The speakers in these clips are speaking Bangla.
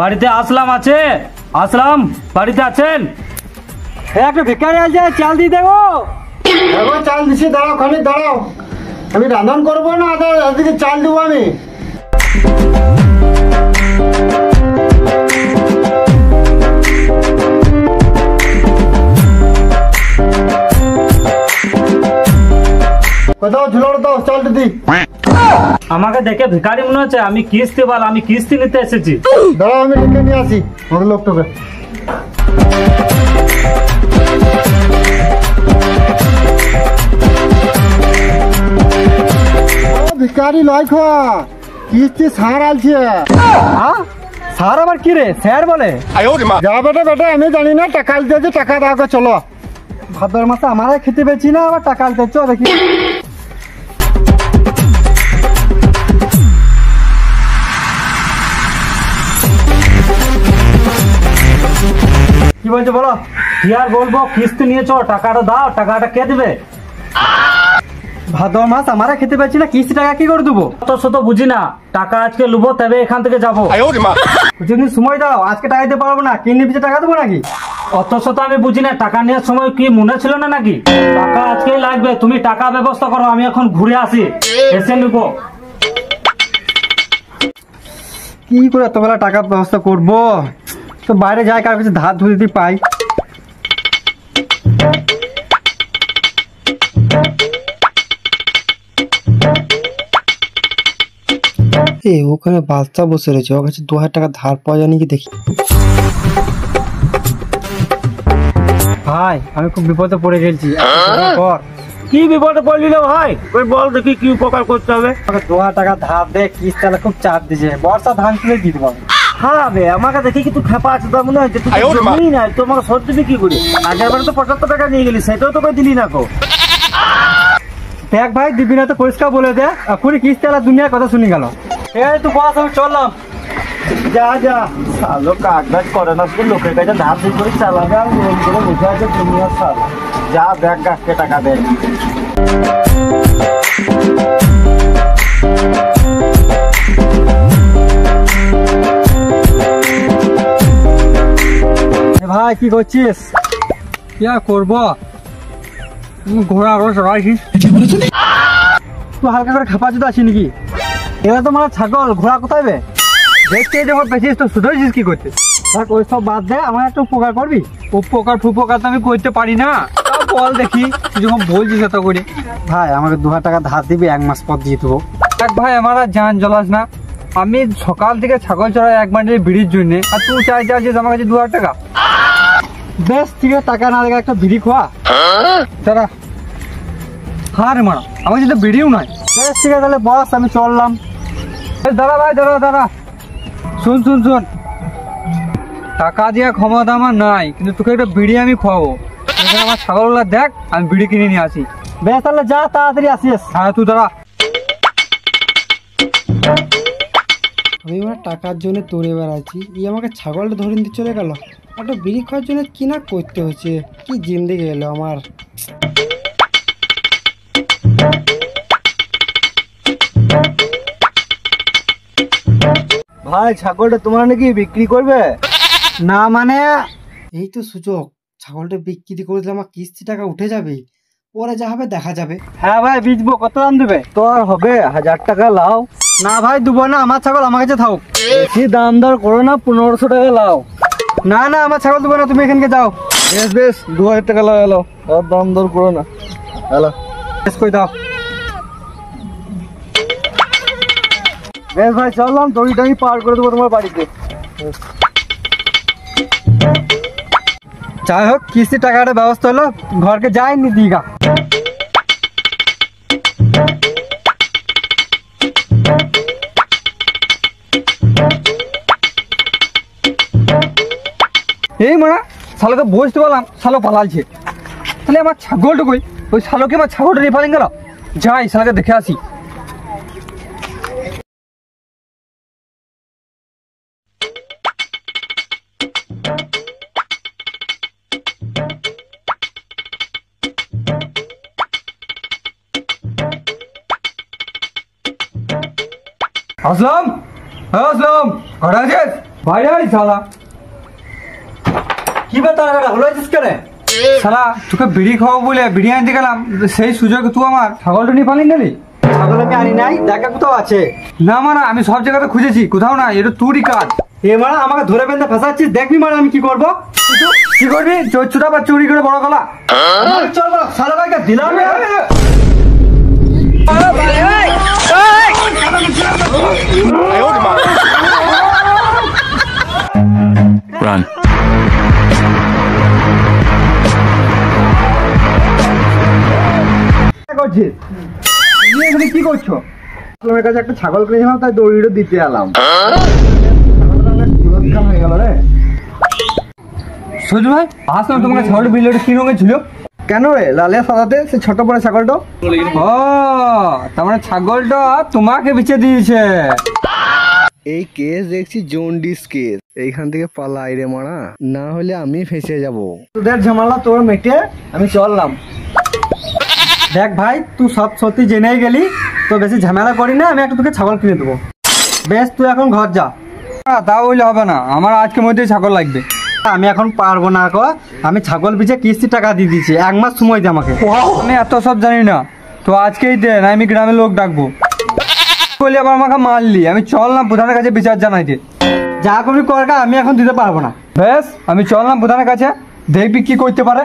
বাড়িতে আসলাম আছে? আসলাম বাড়িতে আছেন? একটা ভিখারি আছে, চাল দিয়ে দেবো। এখন চাল দিছি, দাঁড়াও খানিক দাঁড়াও। আমি রান্না করবো না, এদিকে চাল দেবো আমি। কোথাও ঝুলোর দাও, চালটা দি। আমাকে দেখে ভিখারি মনে হচ্ছে? আমি কিস্তি বাল, আমি কিস্তি নিতে এসেছি। দাঁড়াও আমি লিখে নিয়ে আসি আমার লোকটাকে। ভিখারি লয় খোয়া, কিস্তি সার আলছে। স্যার আবার কি রে? স্যার বলে যা বেটা বেটা, আমি জানি না, টাকা দিয়েছে, টাকা দাও, চলো। ভাদ্র মাসে আমারাই খেতে পেয়েছি না, আবার টাকা আনতে চো দেখি। কি বলছো বলো? কি আর বলবো, কিস্তি নিয়েছো, টাকাটা দাও। টাকাটা কে দেবে? ভাদ্র মাস আমারা খেতে পেয়েছি না, কিস্তি টাকা কি করে দেবো? অত শত বুঝি না, টাকা আজকে লুবো, তবে এখান থেকে যাবো। কিছুদিন সময় দাও, আজকে টাকা দিতে পারবো না, কিনে পিছিয়ে টাকা দেবো নাকি? অত শত আমি বুঝি না, টাকা নেওয়ার সময় কি মনে ছিল না নাকি? টাকা আজকেই লাগবে, তুমি টাকা ব্যবস্থা করো, আমি এখন ঘুরে আসি, এসে নিবো। কি করে এতবেলা টাকা ব্যবস্থা করবো? তো বাইরে যাই, কার কাছে ধার ধরে দিতে পাই। ওখানে বাচ্চা বসে রয়েছে, ওর কাছে 2000 টাকা ধার পাওয়া যায় নাকি দেখি। ভাই আমি খুব বিপদে পড়ে গেছি, কি বিপদে পড়লি রে ভাই? ওই বল দেখি কি উপকার করতে হবে। 2000 টাকা ধার দে, কিস্তি খুব চাপ দিছে, বর্ষা ধান তুলে দিতে পারবো। হ্যাঁ বে, আমাকে দেখি কি তুই খেপা আছে, তো মনে হচ্ছে তুই নাই, তোমাকে সর দিবি কি করে? আগের বারে তো 75 টাকা নিয়ে গেলি, সেটাও তো দিলি না কো। দেখ ভাই, দিবি না তো পরিষ্কার বলে দে, এখনই কিস্তি আলা দুনিয়ার কথা শুনি গেল। ঠিক আছে তুই বস, আমি চললাম। যা যা, সালো কাজ করে না, শুধু লোকের কাছে ধার দিয়ে করে চালাবে, আর লোন করে বসে আছে দুনিয়ার সালো। যা দেখ গাছকে টাকা দে। ভাই কি করছিস? কি আর করবো, ঘোড়া চড়াইছিস তুই, হালকা করে খাপা জুতো আছি নাকি? এরা তো মানে ছাগল, ঘোড়া কোথায় বে? দেখতে যখন পেয়েছিস তো শুধুছিস কি করছিস? দেখ ওই সব বাদ দে, আমার একটা উপকার করবি। উপকার ফুপকার তো আমি করতে পারি না, বল দেখি তুই যখন বলছিস এত করে। ভাই আমাকে 2000 টাকা ধার দিবি, 1 মাস পর দিয়ে দেবো। দেখ ভাই, আমার আর জান জ্বলাস না, আমি সকাল থেকে ছাগল চড়াই 1 বান্ডিল বিড়ির জন্য, আর তুই চাইছিস আমার কাছে 2000 টাকা। বেশ ঠিক আছে, টাকা না দেখে একটা বিড়ি খোয়া দাঁড়া। হ্যাঁ রে মারা, আমার যদি বিড়িও নাই। বেশ ঠিক আছে, তাহলে বস আমি চললাম। দাঁড়া ভাই, দাঁড়া দাঁড়া, শুন শুন শুন, টাকা দেওয়ার ক্ষমতা আমার নাই, কিন্তু তোকে একটা বিড়ি আমি খাওয়াবো। আমার ছাগলগুলা দেখ, আমি বিড়ি কিনে নিয়ে আসি। বেশ তাহলে যা, তাড়াতাড়ি আসিস। হ্যাঁ তুই দাঁড়া। আমি আমার টাকার জন্য তোরে বেড়াচ্ছি, ই আমাকে ছাগলটা ধরে নিতে চলে গেল। একটা বিড়ি খাওয়ার জন্য কি না করতে হচ্ছে, কি জিন্দেগি এলো আমার। ভাই ছাগলটা তোমার নাকি বিক্রি করবে? না মানে এই তো সুযোগ, ছাগলটা বিক্রি করে দিলে আমার কিস্তি টাকা উঠে যাবে, পরে যা হবে দেখা যাবে। হ্যাঁ ভাই বেচবো, কত দাম দেবে? তো আর হবে 1000 টাকা লাও। না ভাই দেবো না, আমার ছাগল আমার কাছে থাক। বেশি দাম দর করো না, 1500 টাকা লাও। না না, আমার ছাগল দেবো না, তুমি এখানকে যাও। বেশ বেশ, 2000 টাকা লাগালো, আর দাম দর করো না। হ্যালো বেশ কই দাও। বেশ ভাই চললাম, দড়িটা আমি পার করে দেবো তোমার বাড়িতে। যাই হোক, কিস্তি টাকাটা ব্যবস্থা হলো, ঘরকে যায়নি দিঘা। এই মারা, শালোকে বসতে বললাম, শালো পালালছে। তাহলে আমার ছাগলটা কই? ওই শালোকে আমার ছাগলটা নিয়ে পালিয়ে গেল। যাই শালোকে দেখে আসি। আসলাম, আসলাম, ঘরে আছিস? বাইরে আয় শালা। কি ব্যাপার টাকা হলো আছিস কেন? শালা তোকে বিড়ি খাওয়াবো বলে বিড়ি আনতে গেলাম, সেই সুযোগে তুই আমার ছাগলটা নিয়ে পালিয়ে গেলি। ছাগল আমি আনি নাই, দেখা কোথাও আছে না মারা, আমি সব জায়গাতে খুঁজেছি, কোথাও না, এটা তোরই কাজ। এ মারা আমাকে ধরে বেঁধে ফেসাচ্ছিস, দেখবি মারা আমি কি করবো। কি করবি? চোরচুটা বা চুরি করে বড় গলা। চল শালা ভাইকে দিলাম। Run. কি করছো? আমার কাছে একটা ছাগল কিনেছিলাম, তাই দড়িটা দিতে এলাম। হয়ে গেল রে সজু ভাই, আসলাম তোমাকে ছাগলটা বিলের কি রঙের ছিল? কেন রে? লালিয়া সাদাতে সে ছোট বড় ছাগলটা। ও তার মানে ছাগলটা তোমাকে বেচে দিয়েছে। এই কেস দেখছি জন্ডিস কেস, এইখান থেকে পালাই রে মারা, না হলে আমি ফেসে যাব। তোদের ঝামেলা তোর মেটে আমি চললাম। দেখ ভাই, তুই সব সত্যি জেনেই গেলি, তো বেশি ঝামেলা করি না, আমি একটা তোকে ছাগল কিনে দেবো। বেশ, তুই এখন ঘর যা। তা বললে হবে না, আমার আজকের মধ্যেই ছাগল লাগবে। আমি এখন পারবো না গো, আমি ছাগল বিচে কিস্তির টাকা দিয়ে দিচ্ছি, 1 মাস সময় দে আমাকে। আমি এত সব জানি না, তো আজকেই দে, না আমি গ্রামের লোক ডাকবো। বলি আবার আমাকে মারলি, আমি চললাম প্রধানের কাছে বিচার জানাইতে। যা করবি করগা, আমি এখন দিতে পারবো না। বেশ, আমি চললাম প্রধানের কাছে, দেখবি কি করতে পারে।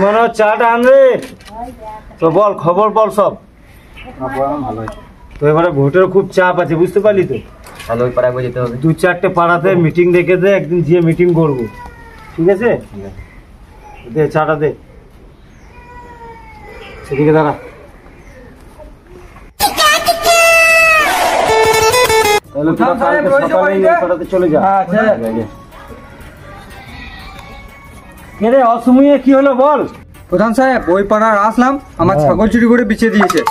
মনে চাটা আনবে তো বল, খবর বল সব। তো এবারে ভোটের খুব চাপ আছে, বুঝতে পারলি তো। তাহলে ওই পাড়ায় যেতে হবে। 2-4টে পাড়াতে মিটিং ডেকে দে, একদিন গিয়ে মিটিং করবো, ঠিক আছে? দে চাটা দে, সেদিকে দাঁড়া। তাহলে তোরা কালকে সকালে এই পাড়াতে চলে যা। কে রে অসময়ে কি হলো বল? প্রধান সাহেব, ওই পাড়ার আসলাম, আমার ছাগল চুরি করে বিছে দিয়েছে।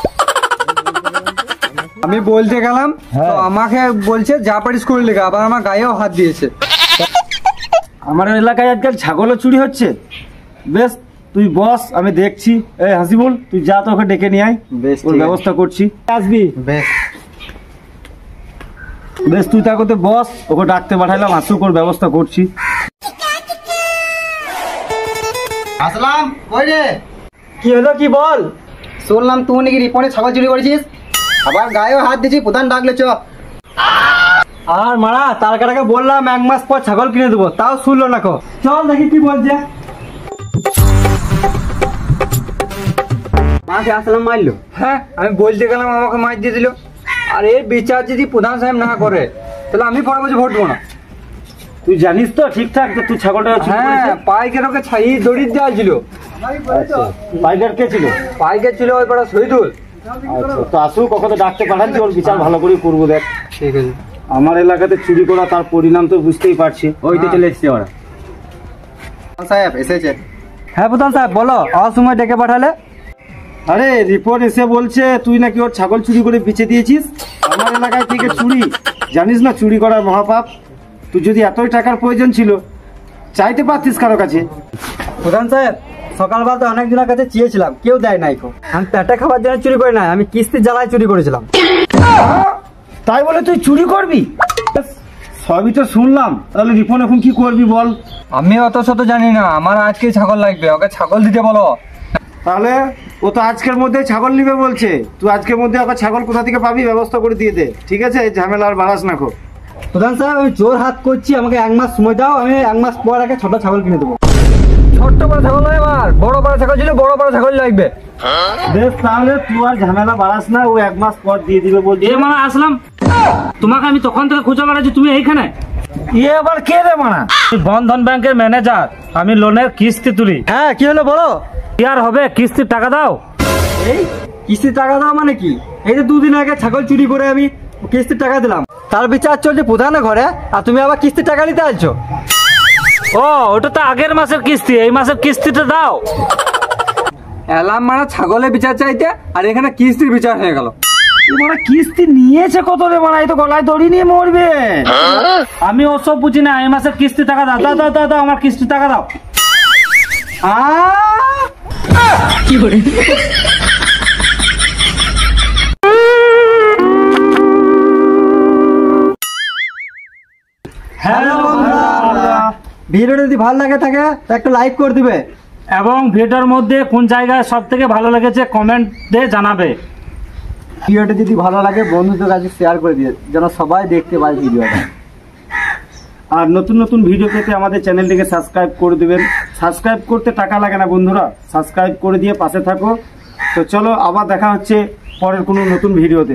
আমি বলতে গেলাম তো আমাকে বলছে যা পারিস করে লেগে, আবার আমার গায়েও হাত দিয়েছে। আমার এলাকায় আজকাল ছাগলও চুরি হচ্ছে। বেশ, তুই বস, আমি দেখছি। এই হাসিবুল, তুই যা, তো ওকে ডেকে নিয়ে আয়, বেশ, ওর ঠিক আছে। ব্যবস্থা করছি। আসবি? বেশ বেশ, তুই তাকে বস, ওকে ডাকতে পাঠাইলাম, আসুক, ওর ব্যবস্থা করছি। আসলাম ওই রে, কি হলো, কি বল? শুনলাম তুই নাকি রিপনে ছাগল চুরি করেছিস, আবার গায়েও হাত দিয়েছি, প্রধান ডাকলে চ। আর মারা তার কাটাকে বললাম 1 মাস পর ছাগল কিনে দেবো, তাও শুনলো না। চল দেখি কি বলছে। মাকে আসলাম মারলো। হ্যাঁ, আমি বলতে গেলাম, আমাকে মার দিয়ে দিল। আর এর বিচার যদি প্রধান সাহেব না করে, তাহলে আমি পরে বছর ভোট দেবো না। তুই জানিস তো ঠিকঠাক যে তুই ছাগলটা চুরি হ্যাঁ, করেছিস? পাইকের ওকে ছাই দড়ি দেওয়া ছিল। আচ্ছা, পাইকার কে ছিল? পাইকের ছিল ওই পাড়া শহীদুল। আচ্ছা, তো আসুক, ওকে তো ডাকতে পাঠাচ্ছি, ওর বিচার ভালো করে করবো। দেখ, ঠিক আছে, আমার এলাকাতে চুরি করা, তার পরিণাম তো বুঝতেই পারছি। ওই তো চলে এসছি ওরা। সাহেব এসেছে। হ্যাঁ প্রধান সাহেব বলো, অসময় ডেকে পাঠালে। আরে রিপোর্ট এসে বলছে তুই নাকি ওর ছাগল চুরি করে বেচে দিয়েছিস। আমার এলাকায় থেকে চুরি, জানিস না চুরি করার মহাপাপ। তুই যদি এতই টাকার প্রয়োজন ছিল, চাইতে পারতিস কারো কাছে। প্রধান সাহেব, সকালবেলা তো অনেক জনের কাছে চেয়েছিলাম, কেউ দেয় নাই। আমি পেটে খাবার জন্য চুরি করে নাই, আমি কিস্তির জ্বালায় চুরি করেছিলাম। তাই বলে তুই চুরি করবি? সবই তো শুনলাম, তাহলে রিপন এখন কি করবি বল? আমি অত শত জানি না, আমার আজকে ছাগল লাগবে, ওকে ছাগল দিতে বলো। তাহলে ও তো আজকের মধ্যে ছাগল নিবে বলছে, তুই আজকের মধ্যে আবার ছাগল কোথা থেকে পাবি ব্যবস্থা করে দিয়ে দে, ঠিক আছে? এই ঝামেলা আর বাড়াস না। প্রধান সাহেব, আমি জোর হাত করছি, আমাকে 1 মাস সময় দাও, আমি 1 মাস পর আগে ছোট ছাগল কিনে দেবো। ছোট্ট বড় ছাগল নয়, আমার বড় বড় ছাগল ছিল, বড় বড় ছাগল লাগবে। বেশ, তাহলে তুই আর ঝামেলা বাড়াস না, ও 1 মাস পর দিয়ে দিবে বলছে। এ মারা আসলাম, তোমাকে আমি তখন থেকে খুঁজে বেড়াচ্ছি, তুমি এইখানে। ইয়ে আবার কে রে মানা? বন্ধন ব্যাংকের ম্যানেজার, আমি লোনের কিস্তি তুলি। হ্যাঁ, কি হলো বলো। কি আর হবে, কিস্তির টাকা দাও। এই কিস্তির টাকা দাও মানে কি? এই যে 2 দিন আগে ছাগল চুরি করে আমি কিস্তির টাকা দিলাম, তার বিচার চলছে প্রধানের ঘরে, আর তুমি আবার কিস্তির টাকা নিতে আসছো। ও, ওটা তো আগের মাসের কিস্তি, এই মাসের কিস্তিটা দাও। এলাম মানে ছাগলের বিচার চাইতে, আর এখানে কিস্তির বিচার হয়ে গেল। মানে কিস্তি নিয়েছে কত রে মানা? এই তো গলায় দড়ি নিয়ে মরবে। আমি ওসব বুঝি না, এই মাসের কিস্তি টাকা দাও, দাও দাও দাও দাও, আমার কিস্তি টাকা দাও। কি করে? হ্যালো বন্ধুরা। ভিডিওটা যদি ভালো লাগে থাকে তা একটা লাইক করে দিবে এবং ভিডিওর মধ্যে কোন জায়গায় সব থেকে ভালো লেগেছে কমেন্টে জানাবে। ভিডিওটা যদি ভালো লাগে বন্ধুদের কাছে শেয়ার করে দিয়ে যেন সবাই দেখতে পায় ভিডিওটা। আর নতুন নতুন ভিডিও পেতে আমাদের চ্যানেলটিকে সাবস্ক্রাইব করে দেবেন। সাবস্ক্রাইব করতে টাকা লাগে না বন্ধুরা, সাবস্ক্রাইব করে দিয়ে পাশে থাকো। তো চলো আবার দেখা হচ্ছে পরের কোনো নতুন ভিডিওতে।